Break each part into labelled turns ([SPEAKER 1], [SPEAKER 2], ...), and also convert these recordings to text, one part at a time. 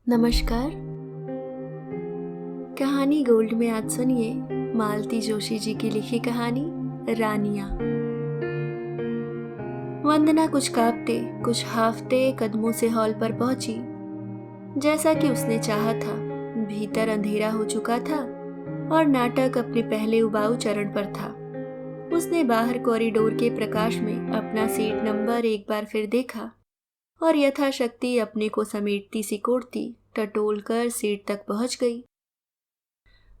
[SPEAKER 1] नमस्कार। कहानी गोल्ड में आज सुनिए मालती जोशी जी की लिखी कहानी रानियां। वंदना कुछ कांपते कुछ हाफते कदमों से हॉल पर पहुंची। जैसा कि उसने चाहा था, भीतर अंधेरा हो चुका था और नाटक अपने पहले उबाऊ चरण पर था। उसने बाहर कॉरिडोर के प्रकाश में अपना सीट नंबर एक बार फिर देखा और यथाशक्ति अपने को समेटती सिकोड़ती टटोल कर सीट तक पहुंच गई।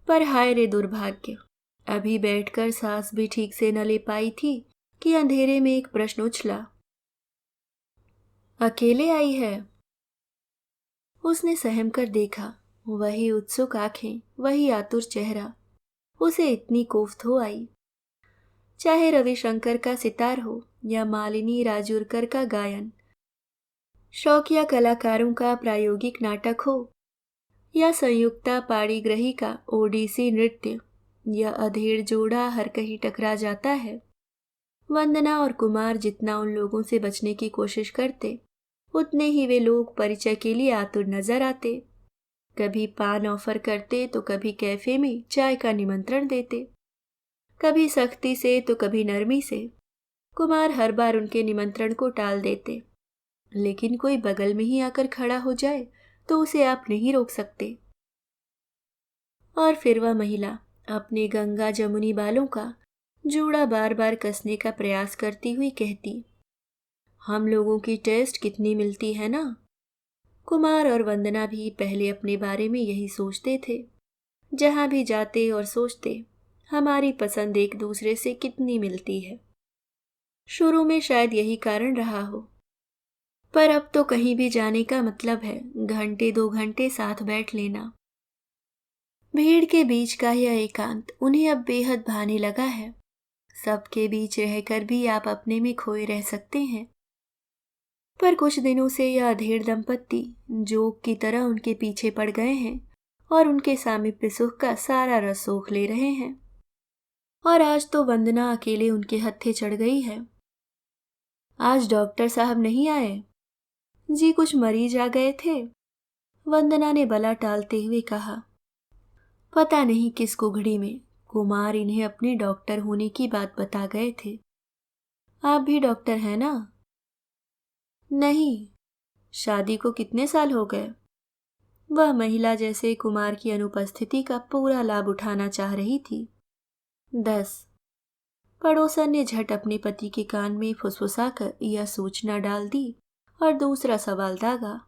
[SPEAKER 1] पर हाय रे दुर्भाग्य, अभी बैठकर सांस भी ठीक से न ले पाई थी कि अंधेरे में एक प्रश्न उछला। अकेले आई है? उसने सहम कर देखा। वही उत्सुक आंखें, वही आतुर चेहरा। उसे इतनी कोफ्त हो आई। चाहे रविशंकर का सितार हो या मालिनी राजूरकर का गायन, शौकिया कलाकारों का प्रायोगिक नाटक हो या संयुक्ता पाणिग्रही का ओडिसी नृत्य, यह अधेड़ जोड़ा हर कहीं टकरा जाता है। वंदना और कुमार जितना उन लोगों से बचने की कोशिश करते, उतने ही वे लोग परिचय के लिए आतुर नजर आते। कभी पान ऑफर करते तो कभी कैफे में चाय का निमंत्रण देते, कभी सख्ती से तो कभी नरमी से। कुमार हर बार उनके निमंत्रण को टाल देते, लेकिन कोई बगल में ही आकर खड़ा हो जाए तो उसे आप नहीं रोक सकते। और फिर वह महिला अपने गंगा जमुनी बालों का जूड़ा बार बार कसने का प्रयास करती हुई कहती, हम लोगों की टेस्ट कितनी मिलती है ना। कुमार और वंदना भी पहले अपने बारे में यही सोचते थे। जहां भी जाते और सोचते, हमारी पसंद एक दूसरे से कितनी मिलती है। शुरू में शायद यही कारण रहा हो, पर अब तो कहीं भी जाने का मतलब है घंटे 2 घंटे साथ बैठ लेना। भीड़ के बीच का यह एकांत उन्हें अब बेहद भाने लगा है। सबके बीच रहकर भी आप अपने में खोए रह सकते हैं। पर कुछ दिनों से यह अधेड़ दंपत्ति जोक की तरह उनके पीछे पड़ गए हैं और उनके सामीप्य सुख का सारा रस सोख ले रहे हैं। और आज तो वंदना अकेले उनके हत्थे चढ़ गई है। आज डॉक्टर साहब नहीं आए? जी, कुछ मरीज आ गए थे, वंदना ने बला टालते हुए कहा। पता नहीं किस कुघड़ी में कुमार इन्हें अपने डॉक्टर होने की बात बता गए थे। आप भी डॉक्टर हैं ना? नहीं। शादी को कितने साल हो गए? वह महिला जैसे कुमार की अनुपस्थिति का पूरा लाभ उठाना चाह रही थी। 10। पड़ोसन ने झट अपने पति के कान में फुसफुसाकर यह सूचना डाल दी और दूसरा सवाल दागा।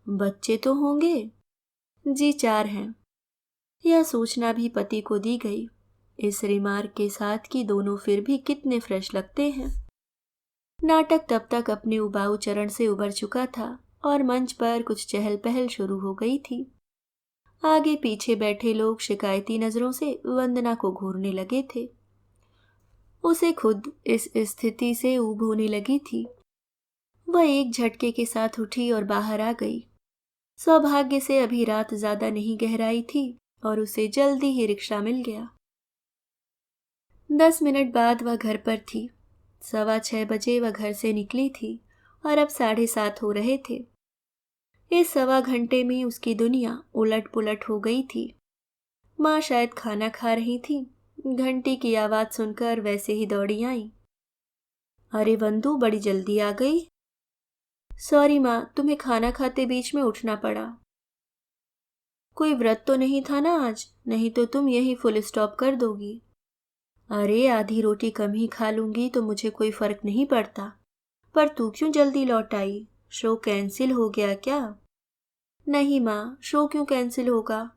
[SPEAKER 1] बच्चे तो होंगे? जी, 4 हैं। यह सूचना भी पति को दी गई, इस रिमार्क के साथ कि दोनों फिर भी कितने फ्रेश लगते हैं। नाटक तब तक अपने उबाऊ चरण से उबर चुका था और मंच पर कुछ चहल पहल शुरू हो गई थी। आगे पीछे बैठे लोग शिकायती नजरों से वंदना को घूरने लगे थे। उसे खुद इस स्थिति से ऊब होने लगी थी। वह एक झटके के साथ उठी और बाहर आ गई। सौभाग्य से अभी रात ज्यादा नहीं गहराई थी और उसे जल्दी ही रिक्शा मिल गया। 10 मिनट बाद वह घर पर थी। 6:15 वह घर से निकली थी और अब 7:30 हो रहे थे। इस सवा घंटे में उसकी दुनिया उलट पुलट हो गई थी। माँ शायद खाना खा रही थी, घंटी की आवाज सुनकर वैसे ही दौड़ी आई। अरे वंदू, बड़ी जल्दी आ गई। सॉरी माँ, तुम्हें खाना खाते बीच में उठना पड़ा। कोई व्रत तो नहीं था ना आज? नहीं तो तुम यही फुल स्टॉप कर दोगी। अरे आधी रोटी कम ही खा लूंगी तो मुझे कोई फर्क नहीं पड़ता। पर तू क्यों जल्दी लौट आई? शो कैंसिल हो गया क्या? नहीं माँ, शो क्यों कैंसिल होगा?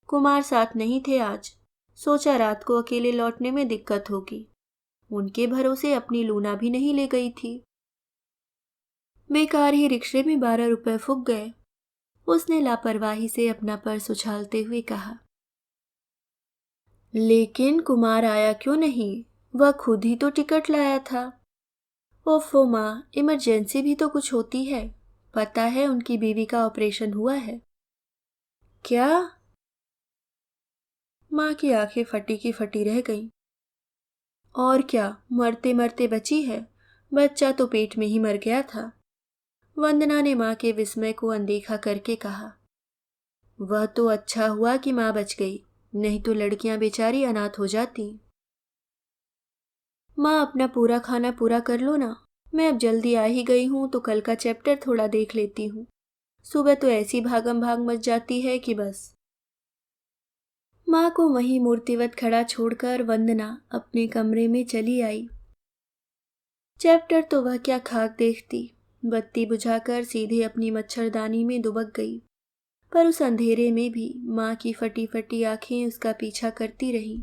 [SPEAKER 1] कुमार साथ नहीं थे आज। सोचा रात को अकेले लौटने में दिक्कत होगी। उनके भरोसे अपनी लूना भी नहीं ले गई थी। बेकार ही रिक्शे में 12 रुपए फूक गए। उसने लापरवाही से अपना पर्स उछालते हुए कहा। लेकिन कुमार आया क्यों नहीं? वह खुद ही तो टिकट लाया था। ओफो माँ, इमरजेंसी भी तो कुछ होती है। पता है उनकी बीवी का ऑपरेशन हुआ है। क्या? माँ की आंखें फटी की फटी रह गईं। और क्या, मरते मरते बची है। बच्चा तो पेट में ही मर गया था। वंदना ने माँ के विस्मय को अनदेखा करके कहा। वह तो अच्छा हुआ कि माँ बच गई, नहीं तो लड़कियां बेचारी अनाथ हो जाती। माँ अपना पूरा खाना पूरा कर लो ना, मैं अब जल्दी आ ही गई हूँ तो कल का चैप्टर थोड़ा देख लेती हूँ। सुबह तो ऐसी भागम भाग मच जाती है कि बस। माँ को वहीं मूर्तिवत खड़ा छोड़कर वंदना अपने कमरे में चली आई। चैप्टर तो वह क्या खाक देखती, बत्ती बुझाकर सीधे अपनी मच्छरदानी में दुबक गई। पर उस अंधेरे में भी माँ की फटी फटी आंखें उसका पीछा करती रहीं।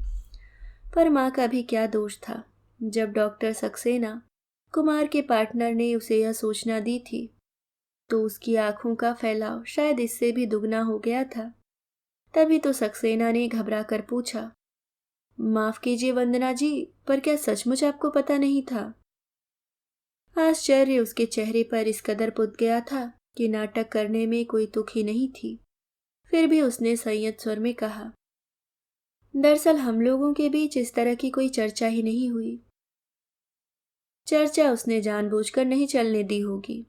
[SPEAKER 1] पर माँ का भी क्या दोष था, जब डॉक्टर सक्सेना, कुमार के पार्टनर, ने उसे यह सूचना दी थी तो उसकी आंखों का फैलाव शायद इससे भी दुगना हो गया था। तभी तो सक्सेना ने घबरा कर पूछा, माफ कीजिए वंदना जी, पर क्या सचमुच आपको पता नहीं था? आश्चर्य उसके चेहरे पर इस कदर पुत गया था कि नाटक करने में कोई तुक ही नहीं थी। फिर भी उसने संयत स्वर में कहा, दरअसल हम लोगों के बीच इस तरह की कोई चर्चा ही नहीं हुई। चर्चा उसने जानबूझकर नहीं चलने दी होगी,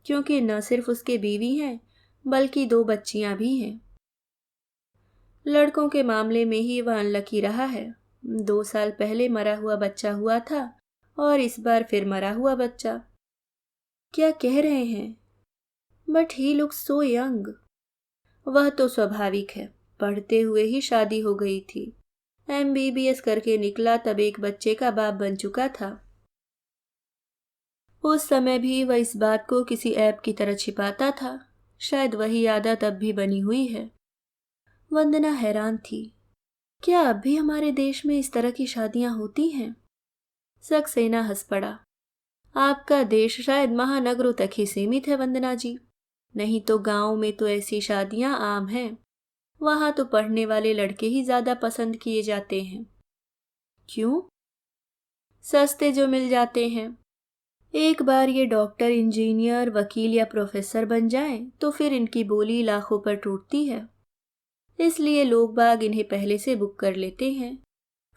[SPEAKER 1] क्योंकि न सिर्फ उसके बीवी हैं, बल्कि 2 बच्चियां भी हैं। लड़कों के मामले में ही वह अनलकी रहा है। 2 साल पहले मरा हुआ बच्चा हुआ था और इस बार फिर मरा हुआ बच्चा। क्या कह रहे हैं? But he looks so young. वह तो स्वाभाविक है, पढ़ते हुए ही शादी हो गई थी। MBBS करके निकला तब एक बच्चे का बाप बन चुका था। उस समय भी वह इस बात को किसी ऐब की तरह छिपाता था। शायद वही आदत अब भी बनी हुई है। वंदना हैरान थी, क्या अब भी हमारे देश में इस तरह की शादियां होती हैं? सक्सेना हंस पड़ा, आपका देश शायद महानगरों तक ही सीमित है वंदना जी, नहीं तो गांव में तो ऐसी शादियां आम हैं। वहां तो पढ़ने वाले लड़के ही ज्यादा पसंद किए जाते हैं। क्यों? सस्ते जो मिल जाते हैं। एक बार ये डॉक्टर, इंजीनियर, वकील या प्रोफेसर बन जाएं तो फिर इनकी बोली लाखों पर टूटती है। इसलिए लोग बाग इन्हें पहले से बुक कर लेते हैं।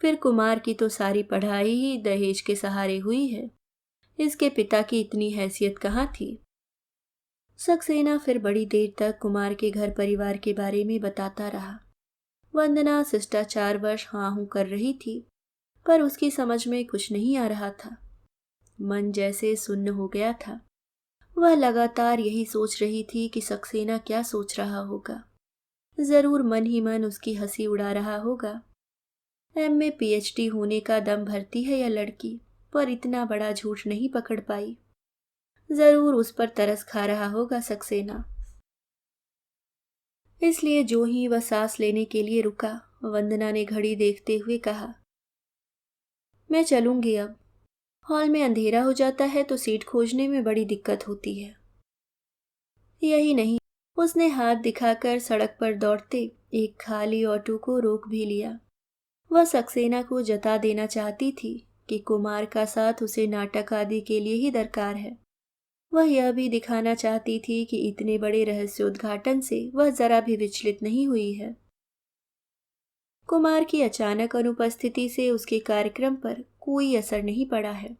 [SPEAKER 1] फिर कुमार की तो सारी पढ़ाई ही दहेज के सहारे हुई है। इसके पिता की इतनी हैसियत कहाँ थी? सक्सेना फिर बड़ी देर तक कुमार के घर परिवार के बारे में बताता रहा। वंदना शिष्टाचारवश हाँ हूं कर रही थी, पर उसकी समझ में कुछ नहीं आ रहा था। मन जैसे सुन्न हो गया था। वह लगातार यही सोच रही थी कि सक्सेना क्या सोच रहा होगा। जरूर मन ही मन उसकी हंसी उड़ा रहा होगा। MA PhD होने का दम भरती है यह लड़की, पर इतना बड़ा झूठ नहीं पकड़ पाई। जरूर उस पर तरस खा रहा होगा सक्सेना। इसलिए जो ही वह सांस लेने के लिए रुका, वंदना ने घड़ी देखते हुए कहा, मैं चलूंगी अब। हॉल में अंधेरा हो जाता है तो सीट खोजने में बड़ी दिक्कत होती है। यही नहीं, उसने हाथ दिखाकर सड़क पर दौड़ते एक खाली ऑटो को रोक भी लिया। वह सक्सेना को जता देना चाहती थी कि कुमार का साथ उसे नाटक आदि के लिए ही दरकार है। वह यह भी दिखाना चाहती थी कि इतने बड़े रहस्योद्घाटन से वह जरा भी विचलित नहीं हुई है। कुमार की अचानक अनुपस्थिति से उसके कार्यक्रम पर कोई असर नहीं पड़ा है।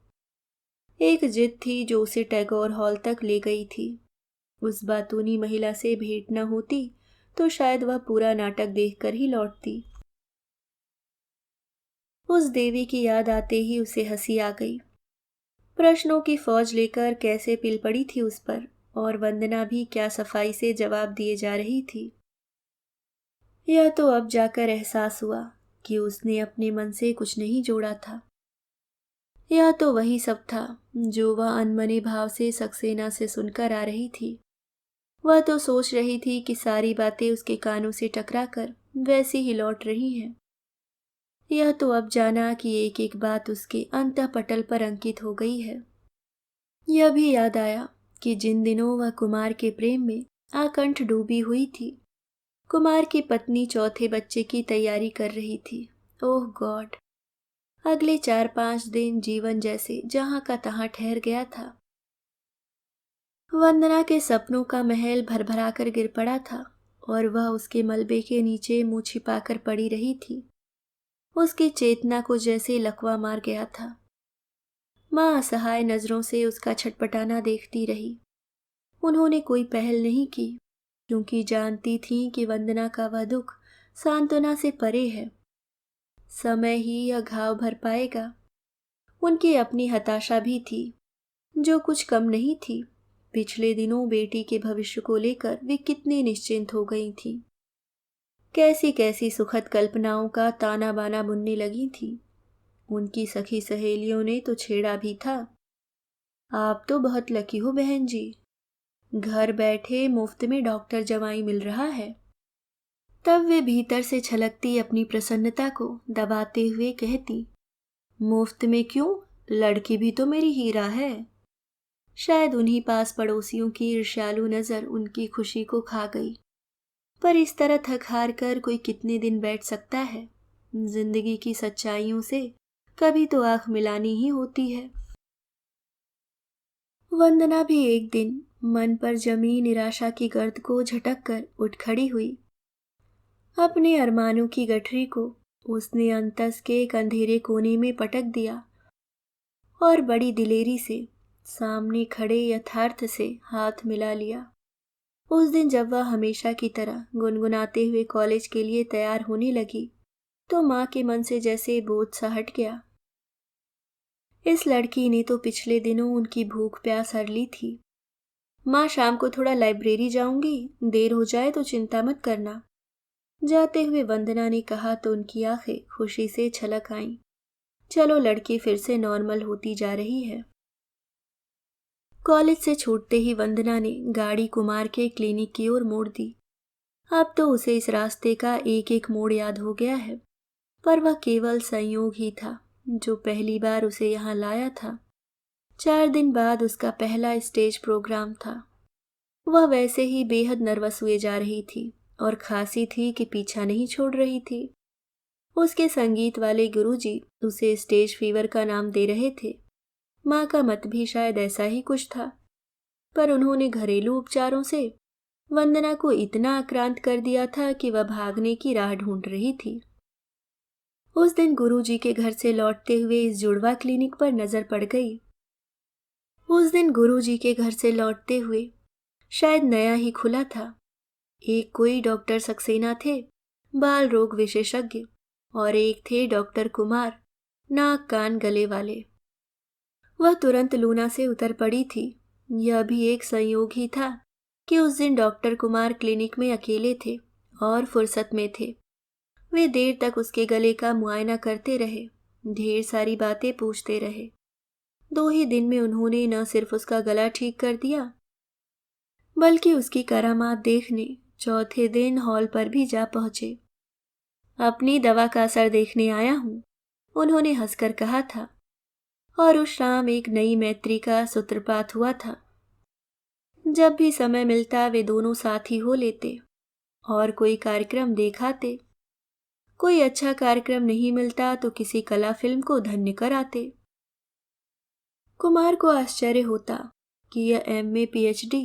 [SPEAKER 1] एक जिद थी जो उसे टैगोर हॉल तक ले गई थी। उस बातूनी महिला से भेंट न होती तो शायद वह पूरा नाटक देखकर ही लौटती। उस देवी की याद आते ही उसे हंसी आ गई। प्रश्नों की फौज लेकर कैसे पिल पड़ी थी उस पर, और वंदना भी क्या सफाई से जवाब दिए जा रही थी। यह तो अब जाकर एहसास हुआ कि उसने अपने मन से कुछ नहीं जोड़ा था। यह तो वही सब था जो वह अनमने भाव से सक्सेना से सुनकर आ रही थी। वह तो सोच रही थी कि सारी बातें उसके कानों से टकराकर वैसी ही लौट रही हैं। यह तो अब जाना कि एक एक बात उसके अंतःपटल पर अंकित हो गई है। यह भी याद आया कि जिन दिनों वह कुमार के प्रेम में आकंठ डूबी हुई थी, कुमार की पत्नी चौथे बच्चे की तैयारी कर रही थी। ओह गॉड! अगले 4-5 दिन जीवन जैसे जहां का तहां ठहर गया था। वंदना के सपनों का महल भरभरा कर गिर पड़ा था और वह उसके मलबे के नीचे मुंह छिपाकर पड़ी रही थी। उसकी चेतना को जैसे लकवा मार गया था। माँ असहाय नजरों से उसका छटपटाना देखती रही। उन्होंने कोई पहल नहीं की, क्योंकि जानती थीं कि वंदना का वह दुख सांत्वना से परे है। समय ही यह घाव भर पाएगा। उनकी अपनी हताशा भी थी, जो कुछ कम नहीं थी। पिछले दिनों बेटी के भविष्य को लेकर वे कितनी निश्चिंत हो गई थीं। कैसी कैसी सुखद कल्पनाओं का ताना बाना बुनने लगी थी। उनकी सखी सहेलियों ने तो छेड़ा भी था, आप तो बहुत लकी हो बहन जी, घर बैठे मुफ्त में डॉक्टर जवाई मिल रहा है। तब वे भीतर से छलकती अपनी प्रसन्नता को दबाते हुए कहती, मुफ्त में क्यों, लड़की भी तो मेरी हीरा है। शायद उन्हीं पास पड़ोसियों की ईर्ष्यालु नजर उनकी खुशी को खा गई। पर इस तरह थक हार कर कोई कितने दिन बैठ सकता है। जिंदगी की सच्चाइयों से कभी तो आंख मिलानी ही होती है। वंदना भी एक दिन मन पर जमी निराशा की गर्द को झटक कर उठ खड़ी हुई। अपने अरमानों की गठरी को उसने अंतस के एक अंधेरे कोने में पटक दिया और बड़ी दिलेरी से सामने खड़े यथार्थ से हाथ मिला लिया। उस दिन जब वह हमेशा की तरह गुनगुनाते हुए कॉलेज के लिए तैयार होने लगी, तो माँ के मन से जैसे बोझ सा हट गया। इस लड़की ने तो पिछले दिनों उनकी भूख प्यास हर ली थी। माँ, शाम को थोड़ा लाइब्रेरी जाऊंगी, देर हो जाए तो चिंता मत करना, जाते हुए वंदना ने कहा तो उनकी आंखें खुशी से छलक आईं। चलो, लड़की फिर से नॉर्मल होती जा रही है। कॉलेज से छूटते ही वंदना ने गाड़ी कुमार के क्लिनिक की ओर मोड़ दी। अब तो उसे इस रास्ते का एक एक मोड़ याद हो गया है, पर वह केवल संयोग ही था जो पहली बार उसे यहाँ लाया था। 4 दिन बाद उसका पहला स्टेज प्रोग्राम था। वह वैसे ही बेहद नर्वस हुए जा रही थी और खांसी थी कि पीछा नहीं छोड़ रही थी। उसके संगीत वाले गुरुजी उसे स्टेज फीवर का नाम दे रहे थे। माँ का मत भी शायद ऐसा ही कुछ था, पर उन्होंने घरेलू उपचारों से वंदना को इतना आक्रांत कर दिया था कि वह भागने की राह ढूंढ रही थी। उस दिन गुरुजी के घर से लौटते हुए इस जुड़वा क्लिनिक पर नजर पड़ गई। शायद नया ही खुला था। एक कोई डॉक्टर सक्सेना थे, बाल रोग विशेषज्ञ, और एक थे डॉक्टर कुमार, नाक कान गले वाले। वह तुरंत लूना से उतर पड़ी थी। यह भी एक संयोग ही था कि उस दिन डॉक्टर कुमार क्लिनिक में अकेले थे और फुर्सत में थे। वे देर तक उसके गले का मुआयना करते रहे, ढेर सारी बातें पूछते रहे। 2 ही दिन में उन्होंने न सिर्फ उसका गला ठीक कर दिया, बल्कि उसकी करामात देखने चौथे दिन हॉल पर भी जा पहुंचे। अपनी दवा का असर देखने आया हूं, उन्होंने हंसकर कहा था, और उस शाम एक नई मैत्री का सूत्रपात हुआ था। जब भी समय मिलता वे दोनों साथ ही हो लेते और कोई कार्यक्रम देखाते। कोई अच्छा कार्यक्रम नहीं मिलता तो किसी कला फिल्म को धन्य कराते। कुमार को आश्चर्य होता कि यह MA PhD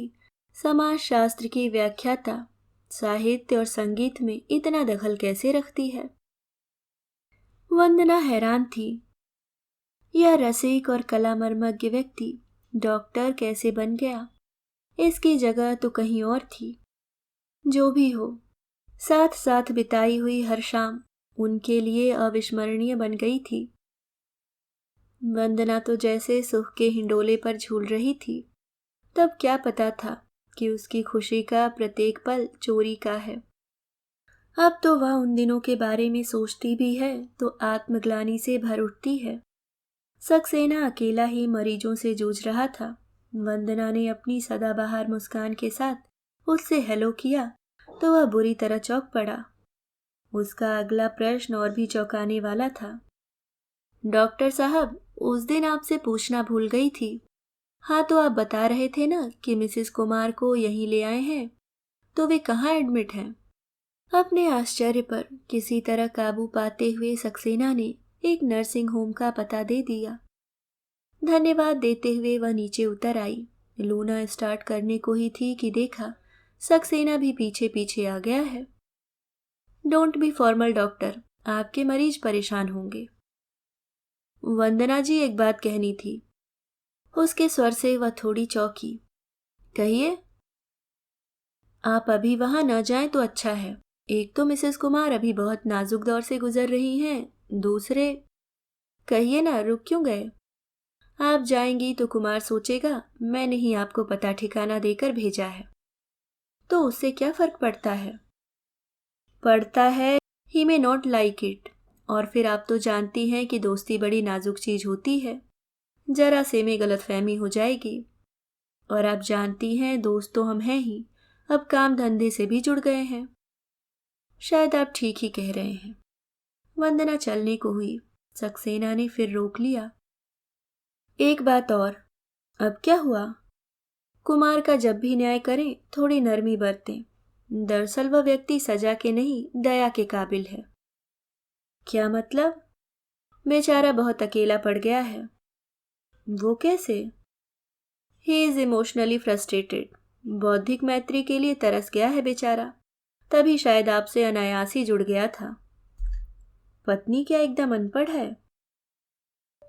[SPEAKER 1] समाजशास्त्र की व्याख्याता साहित्य और संगीत में इतना दखल कैसे रखती है। वंदना हैरान थी, यह रसिक और कलामर्मज्ञ व्यक्ति डॉक्टर कैसे बन गया। इसकी जगह तो कहीं और थी। जो भी हो, साथ साथ बिताई हुई हर शाम उनके लिए अविस्मरणीय बन गई थी। वंदना तो जैसे सुख के हिंडोले पर झूल रही थी। तब क्या पता था कि उसकी खुशी का प्रत्येक पल चोरी का है। अब तो वह उन दिनों के बारे में सोचती भी है तो आत्मग्लानि से भर उठती है। सक्सेना अकेला ही मरीजों से जूझ रहा था। वंदना ने अपनी सदाबहार मुस्कान के साथ उससे हेलो किया तो वह बुरी तरह चौंक पड़ा। उसका अगला प्रश्न और भी चौंकाने वाला था। डॉक्टर साहब, उस दिन आपसे पूछना भूल गई थी। हाँ, तो आप बता रहे थे ना कि मिसेस कुमार को यहीं ले आए हैं, तो वे कहाँ एडमिट हैं? अपने आश्चर्य पर किसी तरह काबू पाते हुए सक्सेना ने एक नर्सिंग होम का पता दे दिया। धन्यवाद देते हुए वह नीचे उतर आई। लूना स्टार्ट करने को ही थी कि देखा सक्सेना भी पीछे पीछे आ गया है। डोंट बी फॉर्मल डॉक्टर, आपके मरीज परेशान होंगे। वंदना जी, एक बात कहनी थी। उसके स्वर से वह थोड़ी चौंकी। कहिए। आप अभी वहां न जाएं तो अच्छा है। एक तो मिसेस कुमार अभी बहुत नाजुक दौर से गुजर रही हैं, दूसरे। कहिए ना, रुक क्यों गए? आप जाएंगी तो कुमार सोचेगा मैंने ही आपको पता ठिकाना देकर भेजा है। तो उससे क्या फर्क पड़ता है? पड़ता है, ही मे नॉट लाइक इट। और फिर आप तो जानती हैं कि दोस्ती बड़ी नाजुक चीज होती है, जरा से में गलतफहमी हो जाएगी। और आप जानती हैं दोस्त तो हम हैं ही, अब काम धंधे से भी जुड़ गए हैं। शायद आप ठीक ही कह रहे हैं। वंदना चलने को हुई, सक्सेना ने फिर रोक लिया। एक बात और। अब क्या हुआ? कुमार का जब भी न्याय करें थोड़ी नरमी बरतें। दरअसल वह व्यक्ति सजा के नहीं, दया के काबिल है। क्या मतलब? बेचारा बहुत अकेला पड़ गया है। वो कैसे? He is emotionally frustrated. बौद्धिक मैत्री के लिए तरस गया है बेचारा, तभी शायद आपसे अनायास ही जुड़ गया था। पत्नी क्या एकदम अनपढ़ है?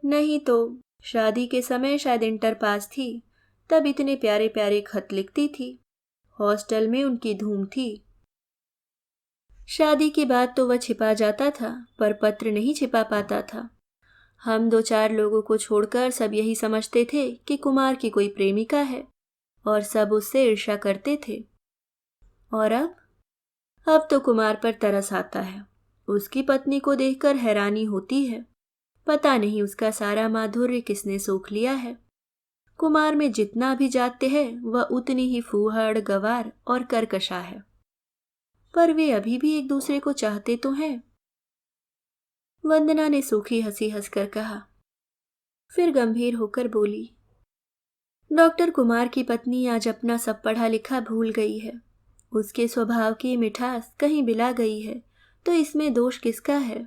[SPEAKER 1] नहीं तो, शादी के समय शायद इंटर पास थी, तब इतने प्यारे प्यारे खत लिखती थी। हॉस्टल में उनकी धूम थी। शादी के बाद तो वह छिपा जाता था, पर पत्र नहीं छिपा पाता था। हम दो चार लोगों को छोड़कर सब यही समझते थे कि कुमार की कोई प्रेमिका है, और सब उससे ईर्ष्या करते थे। और अब तो कुमार पर तरस आता है। उसकी पत्नी को देखकर हैरानी होती है। पता नहीं उसका सारा माधुर्य किसने सोख लिया है। कुमार में जितना भी जाते हैं वह उतनी ही फूहड़, गवार और करकशा है। पर वे अभी भी एक दूसरे को चाहते तो हैं। वंदना ने सूखी हंसी हंसकर कहा, फिर गंभीर होकर बोली, डॉक्टर कुमार की पत्नी आज अपना सब पढ़ा लिखा भूल गई है। उसके स्वभाव की मिठास कहीं बिला गई है, तो इसमें दोष किसका है?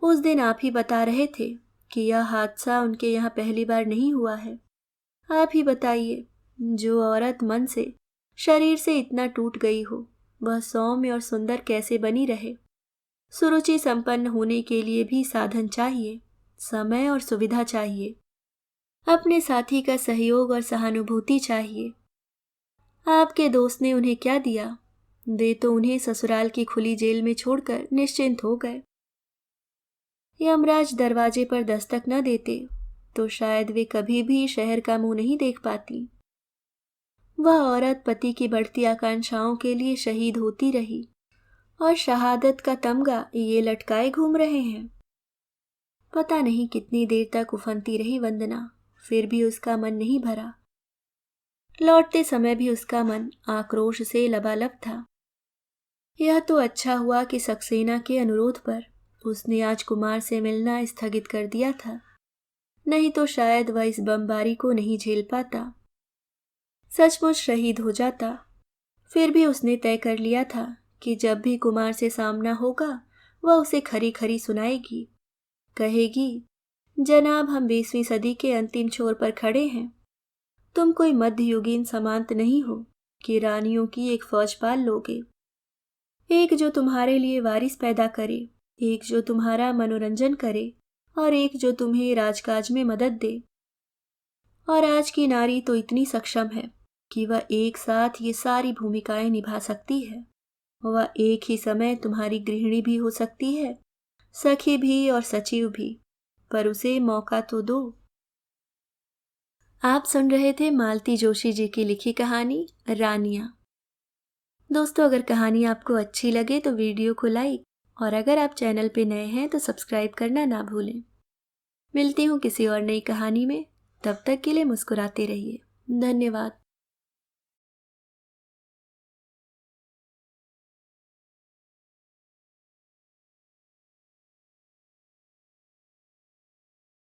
[SPEAKER 1] उस दिन आप ही बता रहे थे कि यह हादसा उनके यहाँ पहली बार नहीं हुआ है। आप ही बताइए, जो औरत मन से, शरीर से इतना टूट गई हो, वह सौम्य और सुंदर कैसे बनी रहे? सुरुचि संपन्न होने के लिए भी साधन चाहिए, समय और सुविधा चाहिए, अपने साथी का सहयोग और सहानुभूति चाहिए। आपके दोस्त ने उन्हें क्या दिया? वे तो उन्हें ससुराल की खुली जेल में छोड़कर निश्चिंत हो गए। यमराज दरवाजे पर दस्तक न देते तो शायद वे कभी भी शहर का मुंह नहीं देख पाती। वह औरत पति की बढ़ती आकांक्षाओं के लिए शहीद होती रही, और शहादत का तमगा ये लटकाए घूम रहे हैं। पता नहीं कितनी देर तक उफनती रही वंदना, फिर भी उसका मन नहीं भरा। लौटते समय भी उसका मन आक्रोश से लबालब था। यह तो अच्छा हुआ कि सक्सेना के अनुरोध पर उसने आज कुमार से मिलना स्थगित कर दिया था, नहीं तो शायद वह इस बमबारी को नहीं झेल पाता, सचमुच शहीद हो जाता। फिर भी उसने तय कर लिया था कि जब भी कुमार से सामना होगा वह उसे खरी खरी सुनाएगी। कहेगी, जनाब, हम 20वीं सदी के अंतिम छोर पर खड़े हैं। तुम कोई मध्ययुगीन सामंत नहीं हो कि रानियों की एक फौज पाल लोगे। एक जो तुम्हारे लिए वारिस पैदा करे, एक जो तुम्हारा मनोरंजन करे, और एक जो तुम्हें राजकाज में मदद दे। और आज की नारी तो इतनी सक्षम है कि वह एक साथ ये सारी भूमिकाएं निभा सकती है। वह एक ही समय तुम्हारी गृहिणी भी हो सकती है, सखी भी और सचिव भी, पर उसे मौका तो दो। आप सुन रहे थे मालती जोशी जी की लिखी कहानी रानियां। दोस्तों, अगर कहानी आपको अच्छी लगे तो वीडियो को लाइक, और अगर आप चैनल पे नए हैं तो सब्सक्राइब करना ना भूलें। मिलती हूँ किसी और नई कहानी में, तब तक के लिए मुस्कुराते रहिए। धन्यवाद।